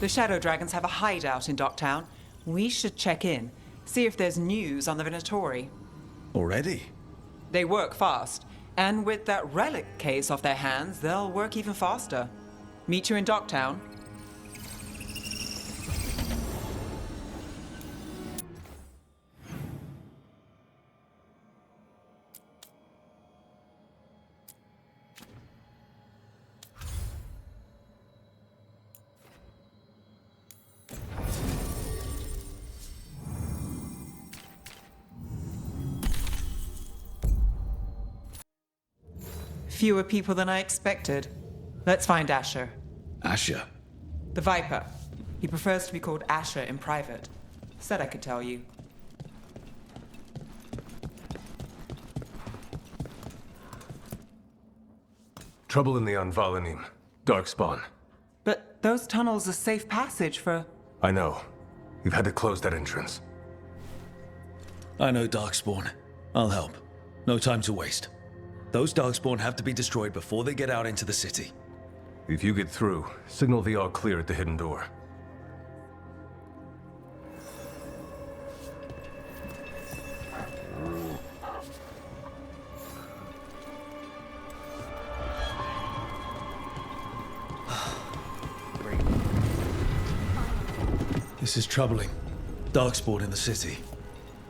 The Shadow Dragons have a hideout in Docktown. We should check in, see if there's news on the Venatori. Already? They work fast, and with that relic case off their hands, they'll work even faster. Meet you in Docktown. Fewer people than I expected. Let's find Asher. Asher? The Viper. He prefers to be called Asher in private. Said I could tell you. Trouble in the Anvalanim. Darkspawn. But those tunnels are safe passage for... I know. You've had to close that entrance. I know Darkspawn. I'll help. No time to waste. Those Darkspawn have to be destroyed before they get out into the city. If you get through, signal the all clear at the hidden door. This is troubling. Darkspawn in the city.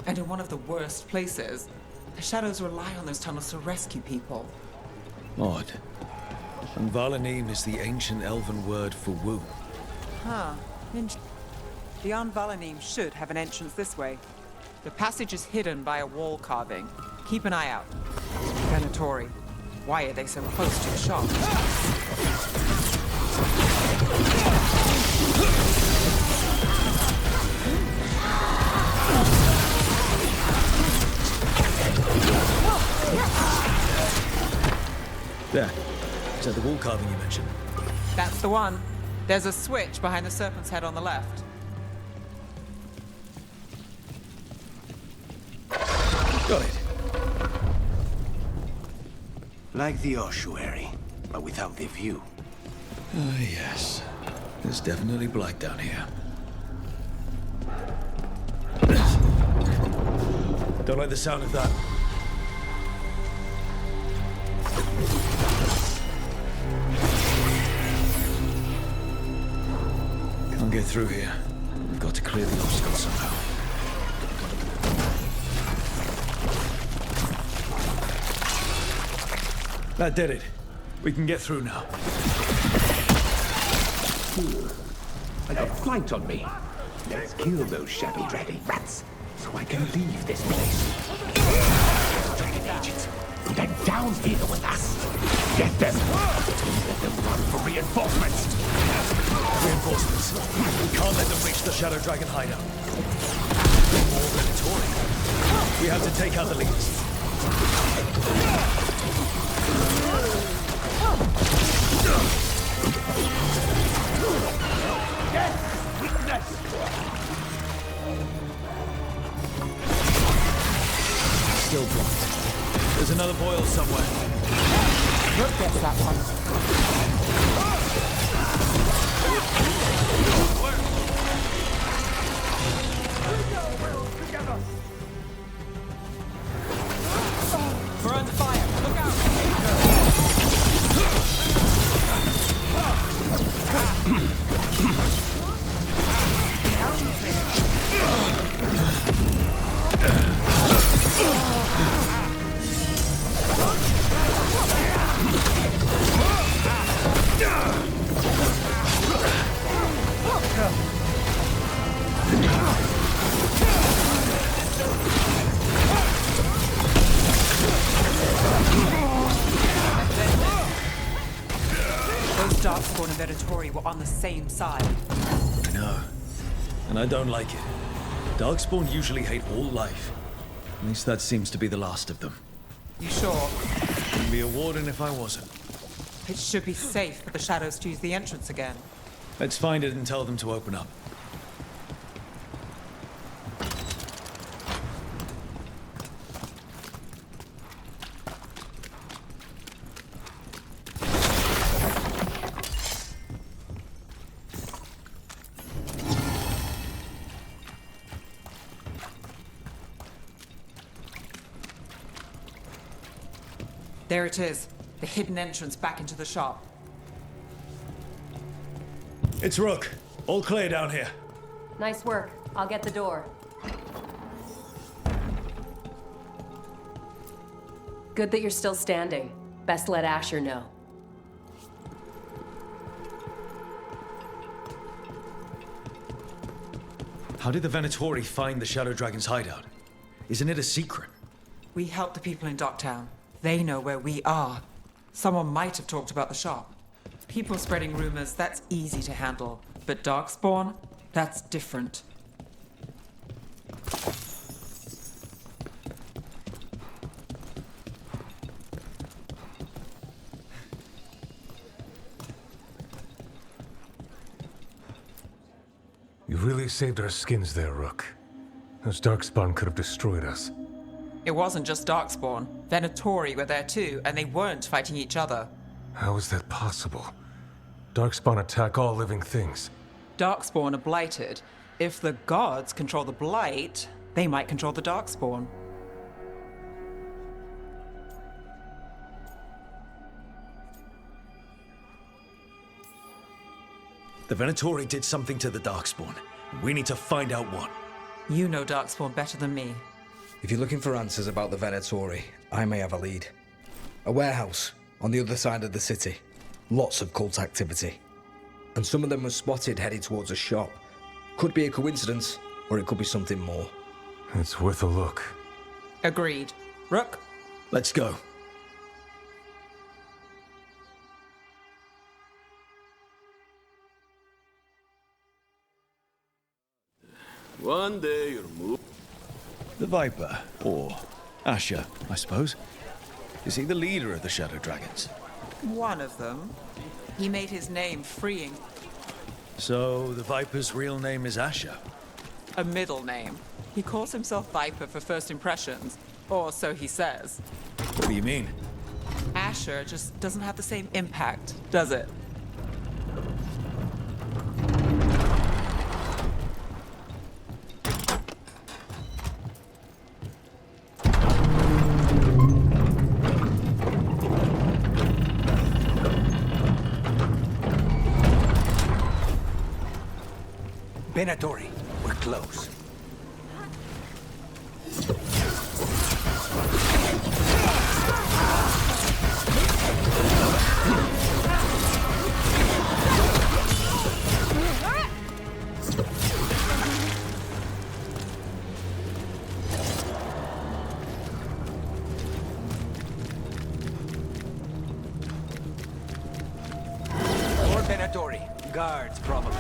And in one of the worst places. The Shadows rely on those tunnels to rescue people. Odd. And Valanim is the ancient elven word for womb. Huh. The Anvalanim should have an entrance this way. The passage is hidden by a wall carving. Keep an eye out. Venatori. Why are they so close to the shop? There. Is that the wall carving you mentioned? That's the one. There's a switch behind the serpent's head on the left. Got it. Like the ossuary, but without the view. Yes. It's definitely black down here. Don't like the sound of that. Can't get through here. We've got to clear the obstacle somehow. That did it. We can get through now. I got flanked on me. Let's kill those shabby dragon rats, so I can leave this place. Dragon agents, they're down here with us. Get them. Let them run for reinforcements. Reinforcements. We can't let them reach the Shadow Dragon hideout. More than a Tory. We have to take out the leaders. Yes! Weakness! Still blocked. There's another boil somewhere. Look, gets that one. We're under fire. Look out! Those Darkspawn and Venatori were on the same side. I know. And I don't like it. Darkspawn usually hate all life. At least that seems to be the last of them. You sure? Wouldn't be a warden if I wasn't. It should be safe for the Shadows to use the entrance again. Let's find it and tell them to open up. There it is. The hidden entrance back into the shop. It's Rook. All clear down here. Nice work. I'll get the door. Good that you're still standing. Best let Asher know. How did the Venatori find the Shadow Dragon's hideout? Isn't it a secret? We help the people in Docktown. They know where we are. Someone might have talked about the shop. People spreading rumors, that's easy to handle. But Darkspawn, that's different. You really saved our skins there, Rook. Those Darkspawn could have destroyed us. It wasn't just Darkspawn. Venatori were there too, and they weren't fighting each other. How is that possible? Darkspawn attack all living things. Darkspawn are blighted. If the gods control the blight, they might control the Darkspawn. The Venatori did something to the Darkspawn. We need to find out what. You know Darkspawn better than me. If you're looking for answers about the Venatori, I may have a lead. A warehouse on the other side of the city. Lots of cult activity. And some of them were spotted heading towards a shop. Could be a coincidence, or it could be something more. It's worth a look. Agreed. Rook? Let's go. One day you'll move. The Viper, or Asher, I suppose. Is he the leader of the Shadow Dragons? One of them. He made his name freeing. So, the Viper's real name is Asher? A middle name. He calls himself Viper for first impressions. Or so he says. What do you mean? Asher just doesn't have the same impact, does it? Venatori, we're close. More Venatori. Guards, probably.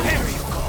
There you go.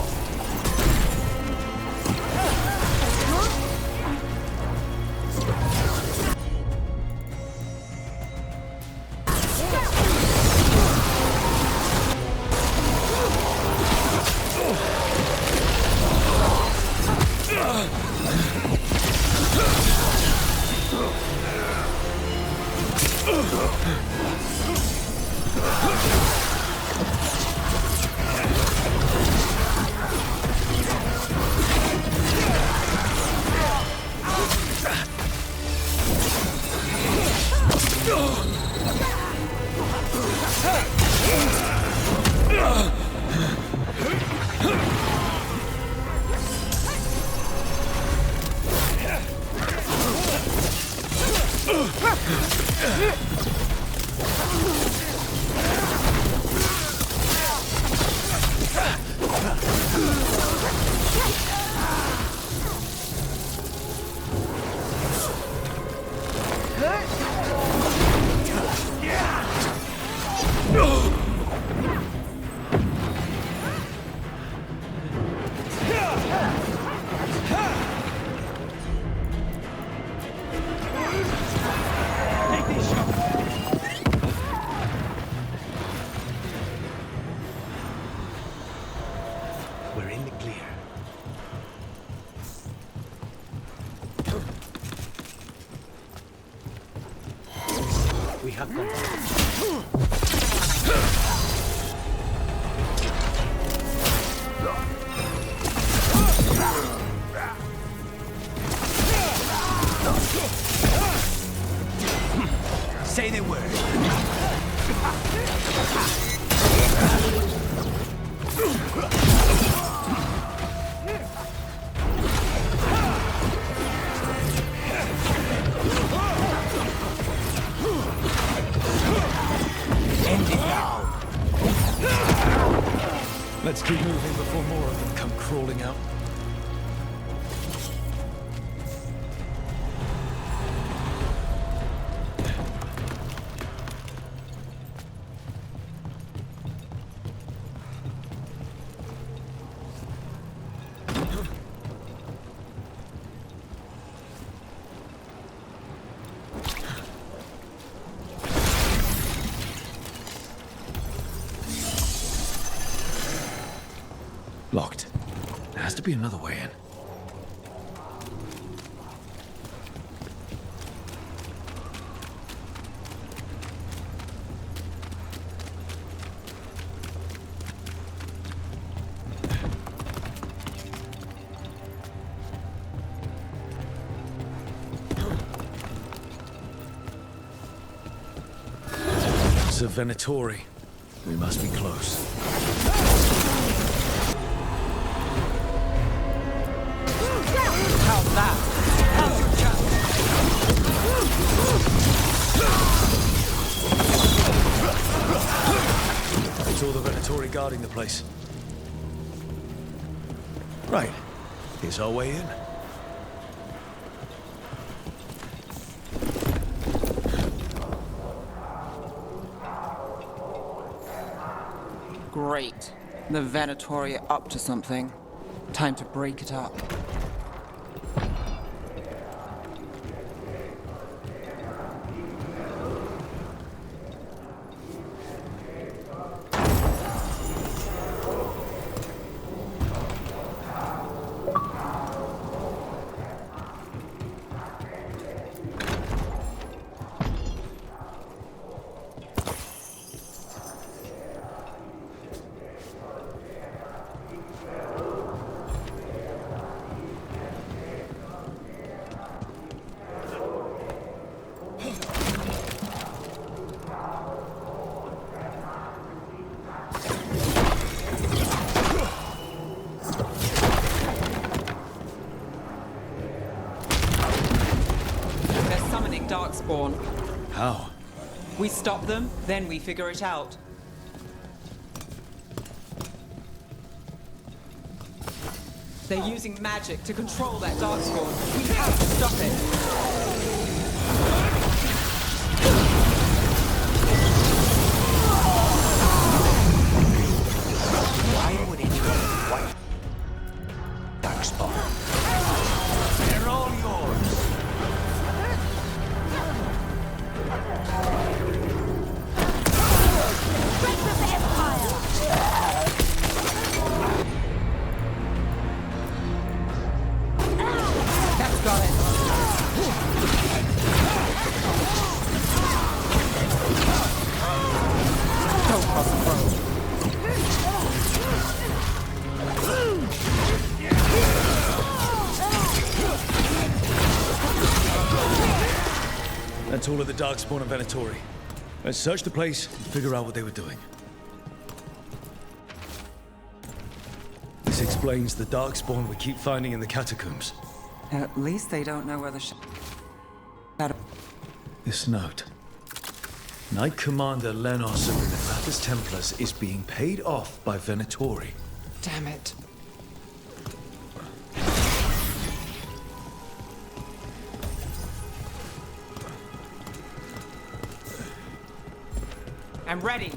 We're in the clear. We have contact. Say the word. End it now. Let's keep moving before more of them come crawling out. Locked. There has to be another way in. It's a Venatori. We must be close. How's that? How's your chance? It's all the Venatori guarding the place. Right. Here's our way in. Great. The Venatori are up to something. Time to break it up. Darkspawn. How? We stop them, then we figure it out. They're using magic to control that Darkspawn. We have to stop it. Why would anyone want Darkspawn? They're all yours. That's all of the Darkspawn and Venatori. Let's search the place and figure out what they were doing. This explains the Darkspawn we keep finding in the catacombs. At least they don't know where the shadow... This note. Knight Commander Lenos of the Minrathous Templars is being paid off by Venatori. Damn it. I'm ready.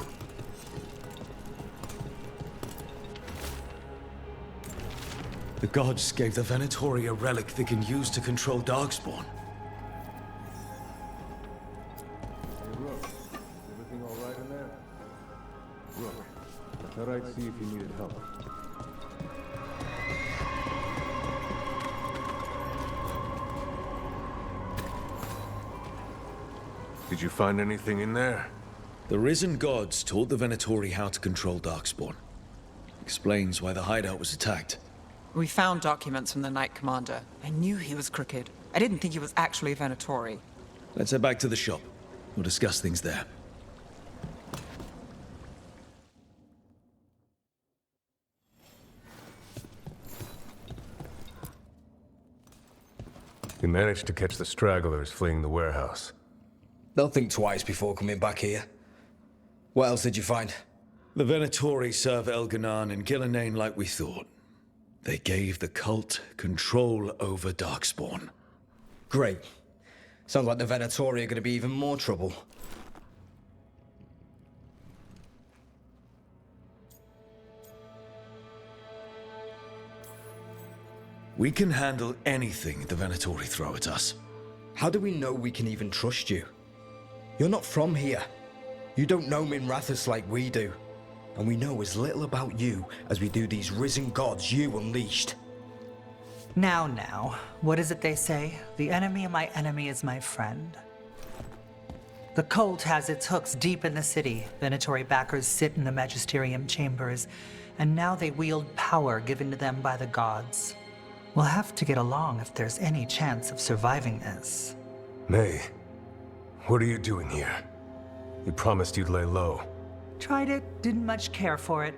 The gods gave the Venatori a relic they can use to control Darkspawn. Everything all right in there? Rook, I thought I'd see if you needed help. Did you find anything in there? The risen gods taught the Venatori how to control Darkspawn. Explains why the hideout was attacked. We found documents from the Knight Commander. I knew he was crooked. I didn't think he was actually a Venatori. Let's head back to the shop. We'll discuss things there. We managed to catch the stragglers fleeing the warehouse. They'll think twice before coming back here. What else did you find? The Venatori serve Elganon and Gillenane like we thought. They gave the cult control over Darkspawn. Great. Sounds like the Venatori are going to be even more trouble. We can handle anything the Venatori throw at us. How do we know we can even trust you? You're not from here. You don't know Minrathous like we do. And we know as little about you as we do these risen gods you unleashed. Now, what is it they say? The enemy of my enemy is my friend. The cult has its hooks deep in the city. Venatori backers sit in the magisterium chambers, and now they wield power given to them by the gods. We'll have to get along if there's any chance of surviving this. May, what are you doing here? You promised you'd lay low. Tried it, didn't much care for it.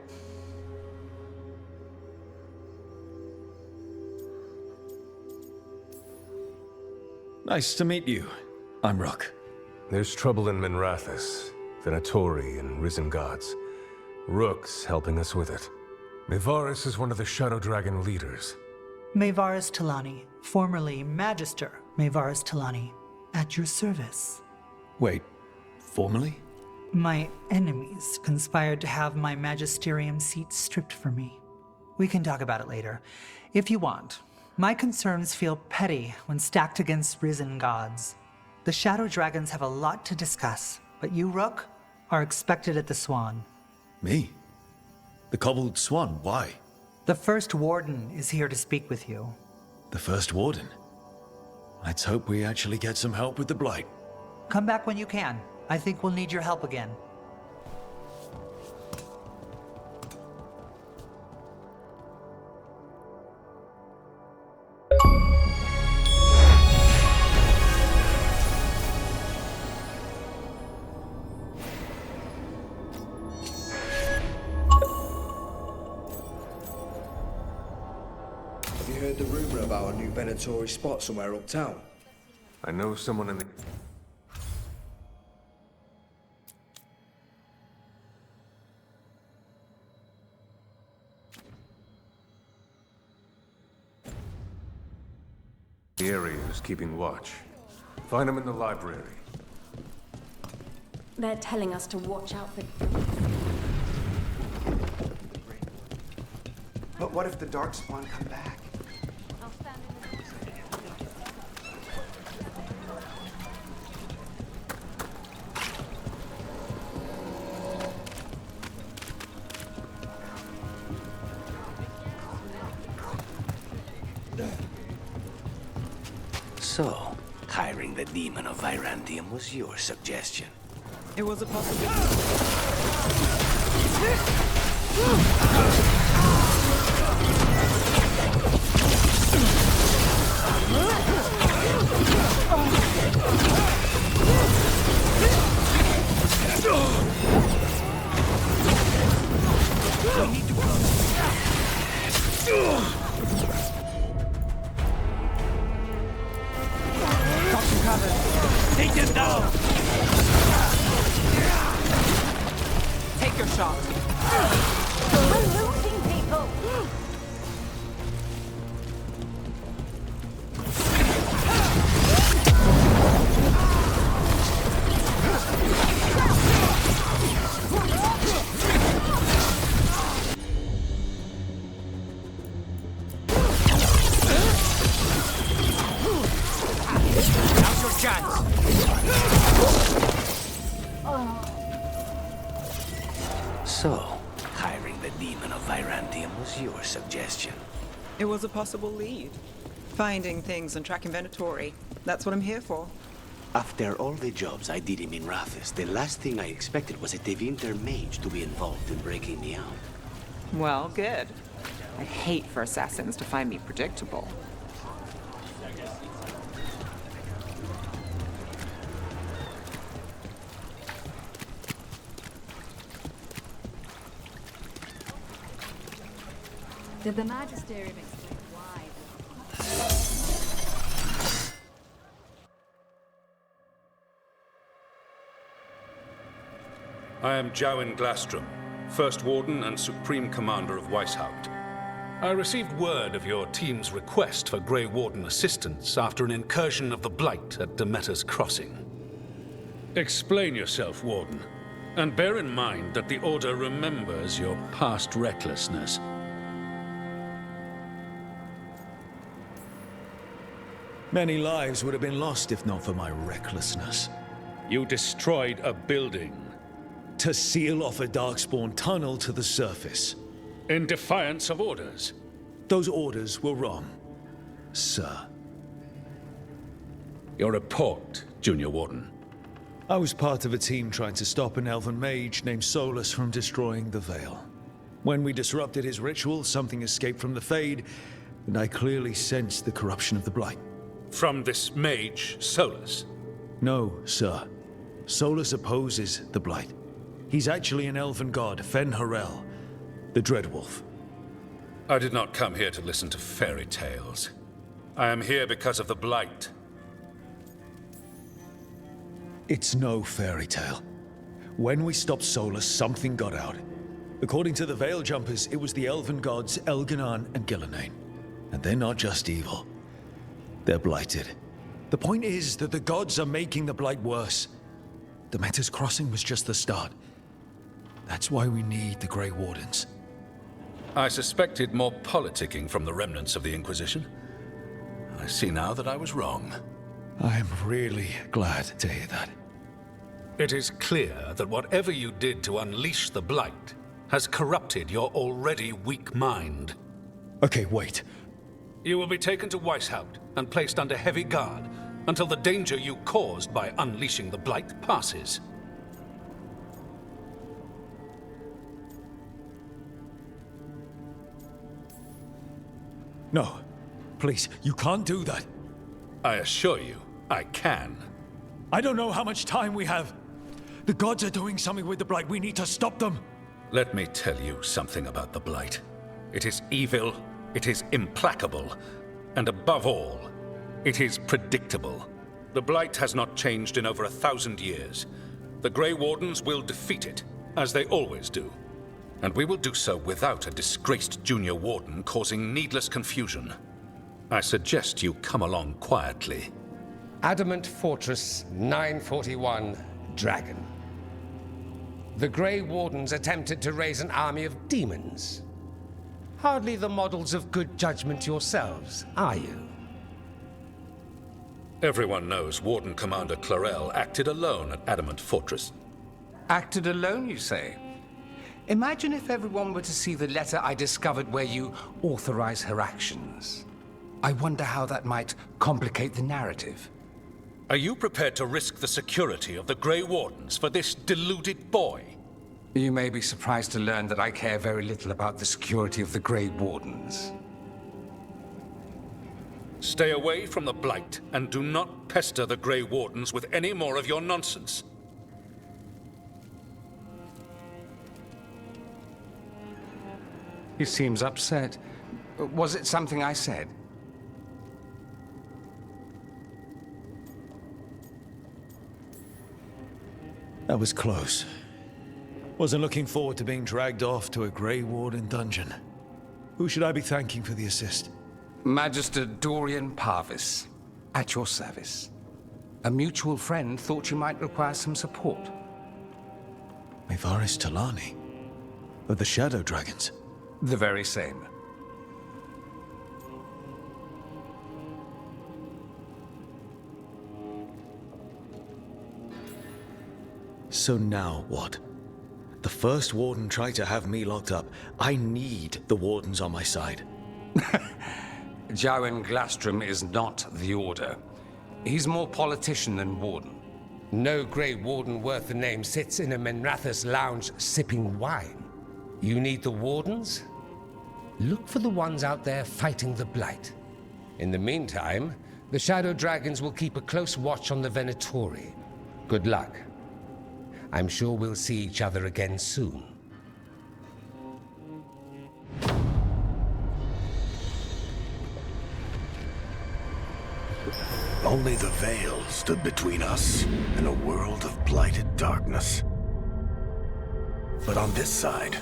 Nice to meet you. I'm Rook. There's trouble in Minrathous, Venatori and risen gods. Rook's helping us with it. Mevaris is one of the Shadow Dragon leaders. Mevaris Talani, formerly Magister Mevaris Talani, at your service. Wait, formally? My enemies conspired to have my magisterium seat stripped from me. We can talk about it later, if you want. My concerns feel petty when stacked against risen gods. The Shadow Dragons have a lot to discuss, but you, Rook, are expected at the Swan. Me? The Cobbled Swan, why? The First Warden is here to speak with you. The First Warden? Let's hope we actually get some help with the Blight. Come back when you can. I think we'll need your help again. Have you heard the rumor about a new Venatori spot somewhere uptown? I know someone in the... The area who's keeping watch. Find him in the library. They're telling us to watch out for... But what if the Darkspawn come back? So, hiring the demon of Virantium was your suggestion. It was a possibility. Take them down! Take your shot. We're losing people! Now's your chance! So, hiring the demon of Virantium was your suggestion. It was a possible lead. Finding things and tracking Venatori. That's what I'm here for. After all the jobs I did in Minrathous, the last thing I expected was a Tevinter mage to be involved in breaking me out. Well, good. I hate for assassins to find me predictable. Did the Magisterium explain why? I am Jowen Glastrom, First Warden and Supreme Commander of Weishaupt. I received word of your team's request for Grey Warden assistance after an incursion of the Blight at Demeter's Crossing. Explain yourself, Warden, and bear in mind that the Order remembers your past recklessness. Many lives would have been lost if not for my recklessness. You destroyed a building. To seal off a Darkspawn tunnel to the surface. In defiance of orders. Those orders were wrong, sir. Your report, Junior Warden. I was part of a team trying to stop an elven mage named Solus from destroying the Veil. When we disrupted his ritual, something escaped from the Fade, and I clearly sensed the corruption of the Blight. From this mage, Solus? No, sir. Solus opposes the Blight. He's actually an elven god, Fen Harel, the Dreadwolf. I did not come here to listen to fairy tales. I am here because of the Blight. It's no fairy tale. When we stopped Solus, something got out. According to the Veil Jumpers, it was the elven gods Elganan and Gillenane. And they're not just evil. They're blighted. The point is that the gods are making the Blight worse. Demeter's Crossing was just the start. That's why we need the Grey Wardens. I suspected more politicking from the remnants of the Inquisition. I see now that I was wrong. I'm really glad to hear that. It is clear that whatever you did to unleash the Blight has corrupted your already weak mind. Okay, wait. You will be taken to Weishaupt and placed under heavy guard until the danger you caused by unleashing the Blight passes. No. Please, you can't do that. I assure you, I can. I don't know how much time we have. The gods are doing something with the Blight. We need to stop them. Let me tell you something about the Blight. It is evil, it is implacable, and above all, it is predictable. The Blight has not changed in over 1,000 years. The Grey Wardens will defeat it, as they always do. And we will do so without a disgraced junior warden causing needless confusion. I suggest you come along quietly. Adamant Fortress 941, Dragon. The Grey Wardens attempted to raise an army of demons. Hardly the models of good judgment yourselves, are you? Everyone knows Warden Commander Clarel acted alone at Adamant Fortress. Acted alone, you say? Imagine if everyone were to see the letter I discovered where you authorize her actions. I wonder how that might complicate the narrative. Are you prepared to risk the security of the Grey Wardens for this deluded boy? You may be surprised to learn that I care very little about the security of the Grey Wardens. Stay away from the Blight, and do not pester the Grey Wardens with any more of your nonsense. He seems upset. Was it something I said? That was close. Wasn't looking forward to being dragged off to a Grey Warden dungeon. Who should I be thanking for the assist? Magister Dorian Parvis, at your service. A mutual friend thought you might require some support. Mevaris Talani, of the Shadow Dragons. The very same. So now what? The First Warden tried to have me locked up. I need the Wardens on my side. Jowen Glastrom is not the Order. He's more politician than Warden. No Grey Warden worth the name sits in a Minrathous lounge sipping wine. You need the Wardens? Look for the ones out there fighting the Blight. In the meantime, the Shadow Dragons will keep a close watch on the Venatori. Good luck. I'm sure we'll see each other again soon. Only the veil stood between us and a world of blighted darkness. But on this side,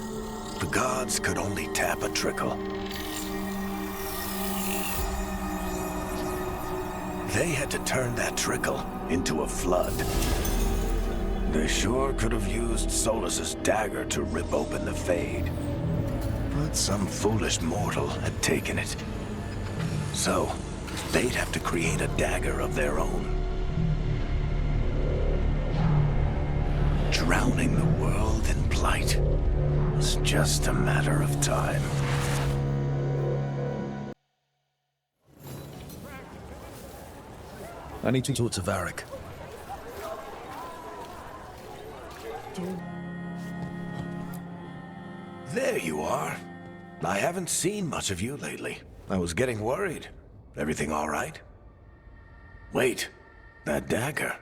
the gods could only tap a trickle. They had to turn that trickle into a flood. They sure could have used Solus's dagger to rip open the Fade. But some foolish mortal had taken it. So, they'd have to create a dagger of their own. Drowning the world in blight was just a matter of time. I need to talk to Varric. There you are. I haven't seen much of you lately. I was getting worried. Everything all right? Wait, that dagger.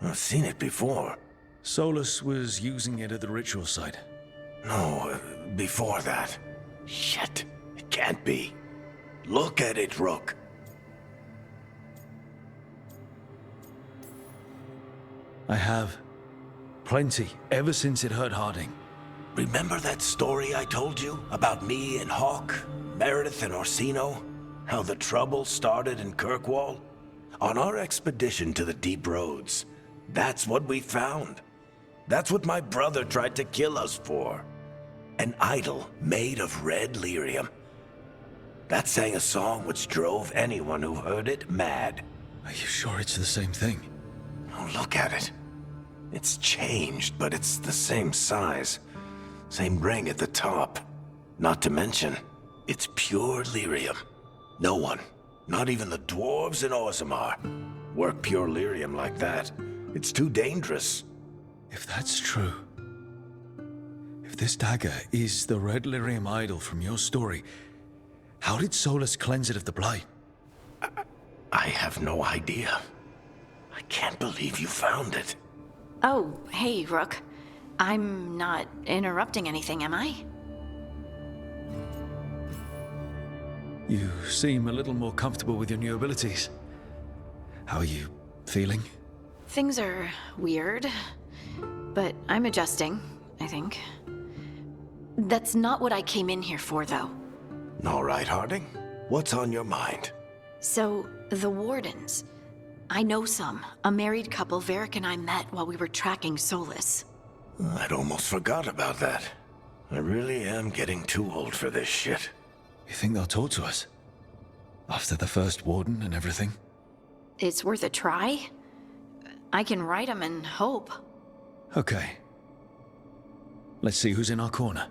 I've seen it before. Solus was using it at the ritual site. No, before that. Shit, it can't be. Look at it, Rook. I have. Plenty, ever since it hurt Harding. Remember that story I told you about me and Hawk, Meredith and Orsino? How the trouble started in Kirkwall? On our expedition to the Deep Roads, that's what we found. That's what my brother tried to kill us for. An idol made of red lyrium. That sang a song which drove anyone who heard it mad. Are you sure it's the same thing? Oh, look at it. It's changed, but it's the same size. Same ring at the top. Not to mention, it's pure lyrium. No one, not even the dwarves in Orzammar, work pure lyrium like that. It's too dangerous. If that's true, if this dagger is the red lyrium idol from your story, how did Solus cleanse it of the blight? I have no idea. I can't believe you found it. Oh, hey, Rook. I'm not interrupting anything, am I? You seem a little more comfortable with your new abilities. How are you feeling? Things are weird, but I'm adjusting, I think. That's not what I came in here for, though. All right, Harding. What's on your mind? So, the Wardens. I know some. A married couple Varric and I met while we were tracking Solus. I'd almost forgot about that. I really am getting too old for this shit. You think they'll talk to us? After the first warden and everything? It's worth a try. I can write them and hope. Okay. Let's see who's in our corner.